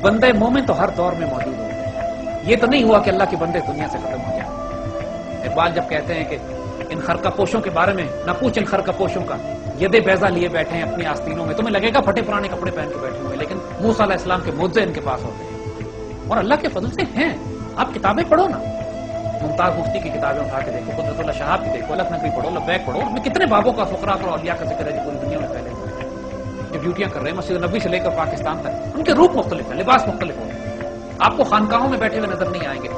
बंदे मोमिन तो हर दौर में मौजूद होते हैं। ये तो नहीं हुआ कि अल्लाह के बंदे दुनिया से खत्म हो जाए। इकबाल जब कहते हैं कि इन खरकापोशों के बारे में न पूछ, इन खरकापोशों का यदे बैजा लिए बैठे हैं अपनी आस्तीनों में, तुम्हें लगेगा फटे पुराने कपड़े पहन के बैठे हुए, लेकिन मूसा अलैहिस्सलाम के मुआजिज़े इनके पास होते हैं और अल्लाह के फजल से हैं। आप किताबें पढ़ो ना, मुमताज मुफ्ती की किताबें उठा के देखो, कुदरतुल्लाह शहाब की देखो, अलग नकवी पढ़ो, लब्बैक पढ़ो, उसमें कितने बाबों का फुकरा और औलिया का जिक्र है जो पूरी दुनिया में फैले हुए हैं, जो ड्यूटियां कर रहे हैं मस्जिद नबी से लेकर पाकिस्तान तक। उनके रूप मुख्तलिफ है, लिबास मुख्तलिफ होंगे, आपको खानकाहों में बैठे हुए नजर नहीं आएंगे।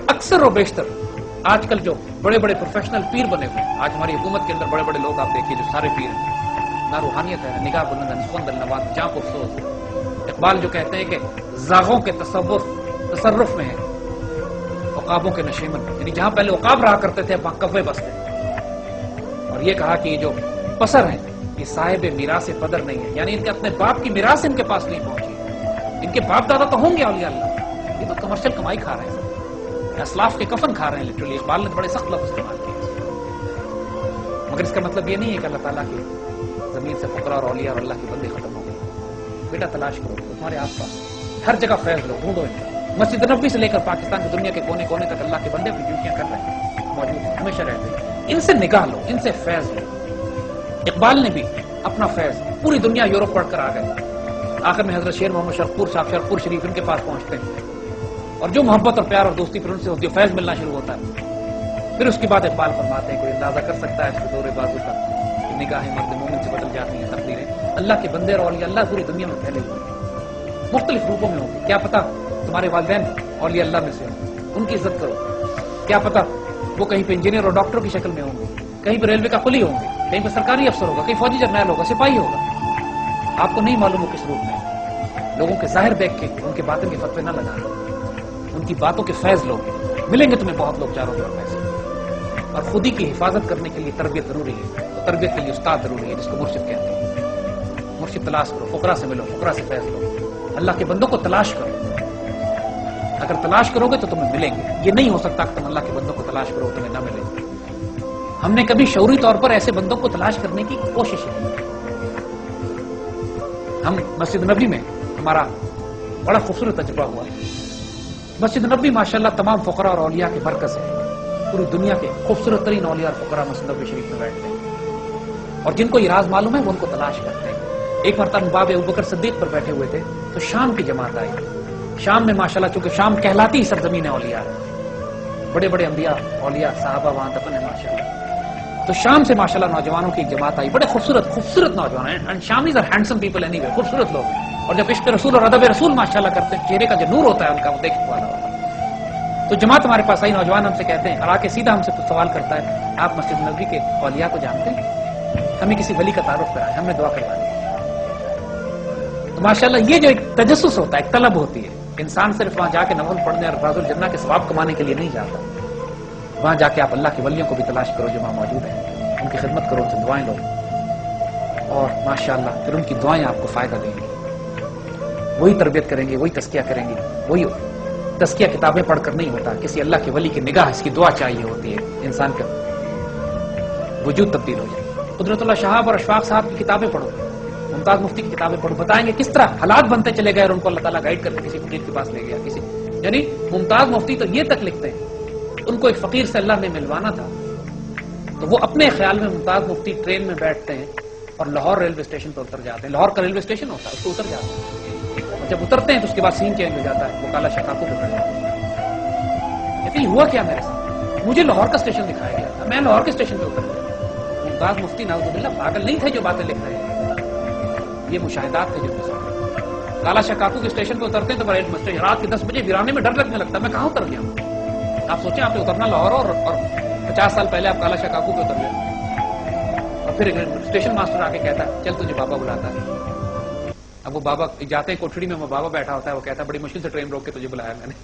अक्सर और बेशतर आजकल जो बड़े बड़े प्रोफेशनल पीर बने हुए हैं, आज हमारी हुकूमत के अंदर बड़े बड़े लोग आप देखिए जो सारे पीर हैं, ना रूहानियत है, निगाह बुलंद, नस्बंद नवाज जां पुरसोज। इकबाल जो कहते हैं कि जागों के तसर्रुफ में है, उकाबों के नशेमन, यानी जहां पहले उकाब रहा करते थे वहां कव्वे बसते। और ये कहा कि ये जो पसर हैं ये साहिब मीरास पदर नहीं है, यानी इनके अपने बाप की मीरास इनके पास नहीं पहुंची। इनके बाप दादा तो होंगे औलिया अल्लाह, ये तो कमर्शियल कमाई खा रहे हैं, असलाफ के कफन खा रहे हैं लिटरली। इकबाल ने बड़े सख्त लफ्ज़ इस्तेमाल किए, मगर इसका मतलब ये नहीं है कि अल्लाह ताला की जमीन से फकरा और औलिया और अल्लाह के बंदे खत्म हो गए। बेटा तलाश करो, तुम्हारे आसपास हर जगह फैज लो, ढूंढो इनको। मस्जिद नबी से लेकर पाकिस्तान की दुनिया के कोने कोने तक अल्लाह के बंदे अपनी ड्यूटियां कर रहे हैं, मौजूद हैं, हमेशा रहते हैं। इनसे निगाह लो, इनसे फैज लो। इकबाल ने भी अपना फैज, पूरी दुनिया यूरोप पढ़कर आ गए, आखिर में हजरत शेर मोहम्मद शरफपुर साहब शरफपुर शरीफ इनके पास पहुंचते हैं और जो मोहब्बत और प्यार और दोस्ती फिर उनसे होती है, फैज मिलना शुरू होता है। फिर उसके बाद इकबाल फरमाते हैं, कोई अंदाजा कर सकता है इसके दौरे बाजू का, निगाहें मर्द मोमिन से बदल जाती हैं, तकदीरें अल्लाह के बंदे और औलिया अल्लाह पूरी दुनिया में फैले हुए हैं, मुख्तलिफ रूपों में होंगे। क्या पता तुम्हारे वालिदैन औलिया अल्लाह में से हों, उनकी इज्जत करो। क्या पता वो कहीं पे इंजीनियर और डॉक्टर की शक्ल में होंगे, कहीं पे रेलवे का कुली होंगे, कहीं पे सरकारी अफसर होगा, कहीं फौजी जर्नैल होगा, सिपाही होगा, आपको नहीं मालूम वो किस रूप में। लोगों के जाहिर देख के उनके बातों के फतवे न लगाना, उनकी बातों के फैज लोगे, मिलेंगे तुम्हें बहुत लोग चारों तरफ ऐसे। और खुदी की हिफाजत करने के लिए तरबियत जरूरी है, तो तरबियत के लिए उस्ताद जरूरी है, जिसको मुर्शिद कहते हैं। मुर्शिद तलाश करो, फुकरा से मिलो, फुकरा से फैज लो, अल्लाह के बंदों को तलाश करो। अगर तलाश करोगे तो तुम्हें मिलेंगे। ये नहीं हो सकता कि तुम अल्लाह के बंदों को तलाश करो तुम्हें ना मिलेंगे। हमने कभी शऊरी तौर पर ऐसे बंदों को तलाश करने की कोशिश नहीं की। हम मस्जिद नबी में हमारा बड़ा खूबसूरत तजुर्बा हुआ। मस्जिद नबी माशाल्लाह तमाम फुकरा और औलिया के मरकज है, पूरी दुनिया के खूबसूरत तरीन औलिया और फुकरा मस्जिद नबी शरीफ में बैठते हैं और जिनको ये राज मालूम है वो उनको तलाश करते हैं। एक मरतबा बाब अबू बकर सिद्दीक पर बैठे हुए थे तो शाम की जमात आई। शाम में माशाल्लाह, चूंकि शाम कहलाती ही सरजमीन औलिया है, बड़े बड़े अंबिया औलिया साहबा वहां दफन है माशाल्लाह। तो शाम से माशाल्लाह नौजवानों की एक जमात आई, बड़े खूबसूरत नौजवान हैं, and Shamis are handsome people anyway, खूबसूरत लोग। और जब इश्क रसूल और अदब रसूल माशाल्लाह करते हैं, चेहरे का जो नूर होता है उनका, वो देखने वाला होता है। तो जमात हमारे पास आई, नौजवान हमसे कहते हैं और आके सीधा हमसे कुछ सवाल करता है, आप मस्जिद नबी के औलिया को जानते हैं? हमें किसी वली का तारुफ कराए, हमने दुआ करवा दी। तो माशाल्लाह ये जो एक तजस्सुस होता है, एक तलब होती है, इंसान सिर्फ वहां जाके नफल पढ़ने और राजुल जन्नह के सवाब कमाने के लिए नहीं जाता। वहां जाके आप अल्लाह के वलियों को भी तलाश करो जो वहां मौजूद हैं, उनकी खिदमत करो, उनसे दुआएं लो और माशाल्लाह फिर उनकी दुआएं आपको फायदा देंगी। वही तरबियत करेंगे, वही तस्किया करेंगे। वही तस्किया किताबें पढ़कर नहीं होता, किसी अल्लाह के वली की निगाह, इसकी दुआ चाहिए होती है, इंसान का वजूद तब्दील हो जाए। कुदरतुल्लाह शहाब और अशफाक साहब की किताबें पढ़ो, मुमताज मुफ्ती की किताबें पढ़ो, बताएंगे किस तरह हालात बनते चले गए और उनको अल्लाह ताला गाइड करके किसी फकीर के पास ले गया। किसी यानी मुमताज मुफ्ती तो ये तक लिखते हैं, उनको एक फकीर से अल्लाह ने मिलवाना था, तो वो अपने ख्याल में मुमताज मुफ्ती ट्रेन में बैठते हैं और लाहौर रेलवे स्टेशन पर उतर जाते हैं। लाहौर का रेलवे स्टेशन होता है, उसको उतर जाते हैं, और जब उतरते हैं तो उसके बाद सीन चेंज हो जाता है, वो काला शकाकू पे पड़ जाता है। कहते हुआ क्या मेरे साथ, मुझे लाहौर का स्टेशन दिखाया गया था, मैं लाहौर के स्टेशन पे उतर गया। मुमताज मुफ्ती नाउजुबिल्लाह पागल नहीं थे जो बातें लिख रहे हैं, ये मुशाहिदात थे जो काला शकाकू के स्टेशन पे उतरते हैं तो रात के 10 बजे वीराने में डर लगने लगता है, मैं कहां उतर गया। आप सोचें, आपने उतरना लाहौर और 50 साल पहले आप काला शकाकू पे उतर गए और फिर स्टेशन मास्टर आके कहता है चल तुझे बाबा बुलाता है। अब वो बाबा जाते हैं कोठड़ी में, वो बाबा बैठा होता है, वो कहता है बड़ी मुश्किल से ट्रेन रोक के तुझे बुलाया मैंने।